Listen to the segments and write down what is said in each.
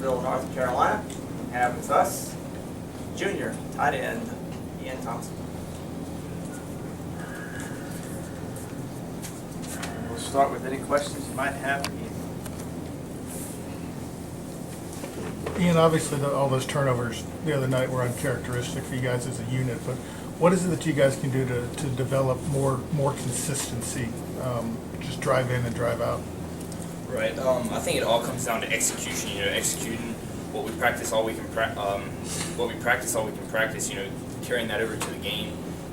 Thomasville, North Carolina. Have with us junior tight end Thompson. We'll start with any questions you might have. Ian, obviously all those turnovers the other night were uncharacteristic for you guys as a unit, but what is it that you guys can do to develop more consistency, just drive in and drive out? Right. I think it all comes down to execution. Executing what we practice all we can practice. Carrying that over to the game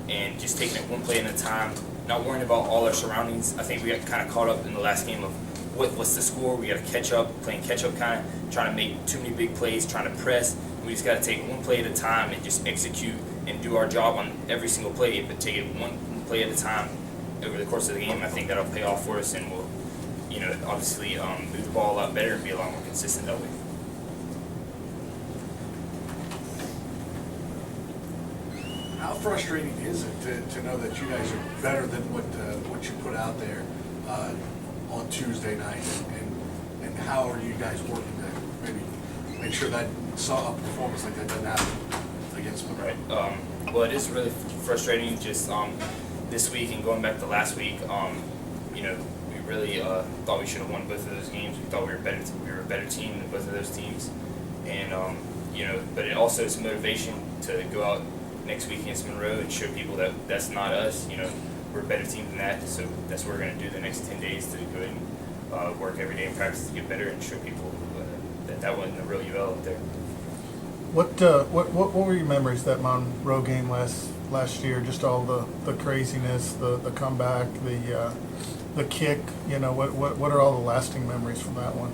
and just taking it one play at a time. Not worrying about all our surroundings. I think we got kind of caught up in the last game of what's the score. We got to catch up, playing catch up kind of, trying to make too many big plays, trying to press. We just got to take one play at a time and just execute and do our job on every single play, but take it one play at a time over the course of the game. I think that'll pay off for us, and we'll, obviously move the ball a lot better and be a lot more consistent that way. How frustrating is it to know that you guys are better than what you put out there on Tuesday night, and how are you guys working to maybe make sure that a performance like that doesn't happen against them? Right. Well, it is really frustrating just this week and going back to last week. We really thought we should have won both of those games. We thought we were a better team than both of those teams, and but it also is motivation to go out next week against Monroe and show people that that's not us. We're a better team than that. So that's what we're going to do the next 10 days to go ahead and work every day in practice to get better and show people that wasn't the real UL up there. What were your memories of that Monroe game last year? Just all the craziness, the comeback, the kick. What are all the lasting memories from that one?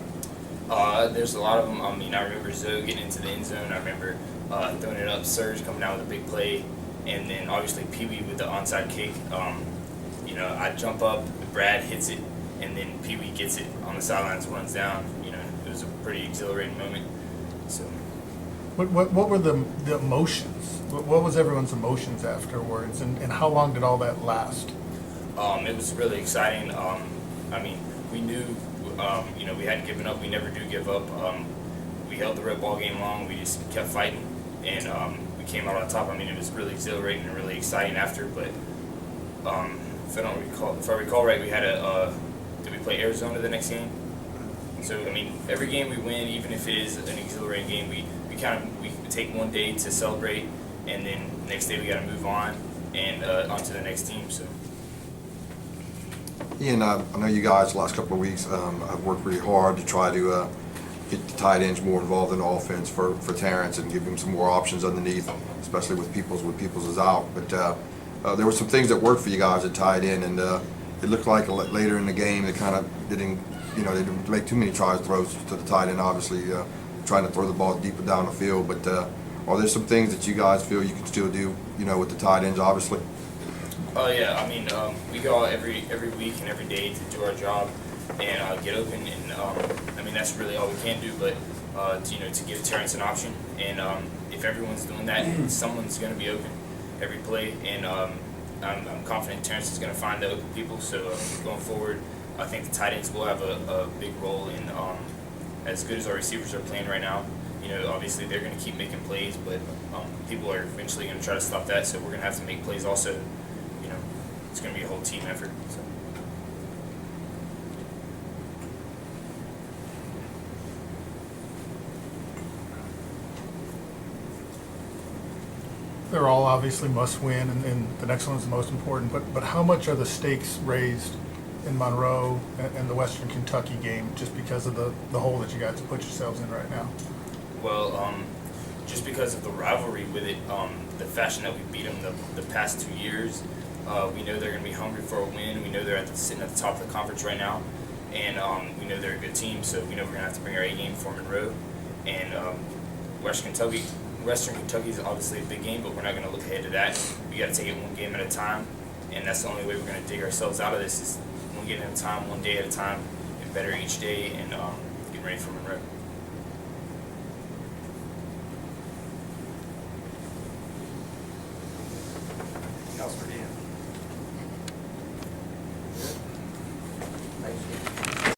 There's a lot of them. I remember Zoe getting into the end zone. I remember throwing it up, Serge coming down with a big play, and then obviously Pee Wee with the onside kick. I jump up, Brad hits it, and then Pee Wee gets it on the sidelines, runs down. It was a pretty exhilarating moment. So. What were the emotions? What was everyone's emotions afterwards, and how long did all that last? It was really exciting. We knew, we hadn't given up. We never do give up. We held the red ball game long. We just kept fighting, and we came out on top. It was really exhilarating and really exciting after. But if I recall right, we had did we play Arizona the next game? So every game we win, even if it is an exhilarating game, we take one day to celebrate, and then the next day we got to move on and on to the next team. So. Ian, I know you guys the last couple of weeks have worked really hard to try to get the tight ends more involved in the offense for Terrence and give him some more options underneath, especially with Peoples is out. But there were some things that worked for you guys at tight end, and it looked like later in the game they kind of didn't make too many throws to the tight end, obviously trying to throw the ball deeper down the field. But are there some things that you guys feel you can still do, with the tight ends, obviously? Oh yeah, we go out every week and every day to do our job and get open, and that's really all we can do. But to give Terrence an option, and if everyone's doing that, someone's going to be open every play, and I'm confident Terrence is going to find the open people. So going forward, I think the tight ends will have a big role in as good as our receivers are playing right now. Obviously they're going to keep making plays, but people are eventually going to try to stop that. So we're going to have to make plays also. It's going to be a whole team effort. So. They're all obviously must win, and the next one is the most important. But how much are the stakes raised in Monroe and the Western Kentucky game just because of the hole that you guys have put yourselves in right now? Well, just because of the rivalry with it, the fashion that we beat them the past 2 years. We know they're going to be hungry for a win. We know they're sitting at the top of the conference right now, and we know they're a good team. So we know we're going to have to bring our A game for Monroe. And Western Kentucky is obviously a big game, but we're not going to look ahead to that. We got to take it one game at a time, and that's the only way we're going to dig ourselves out of this is one game at a time, one day at a time, and better each day, and get ready for Monroe.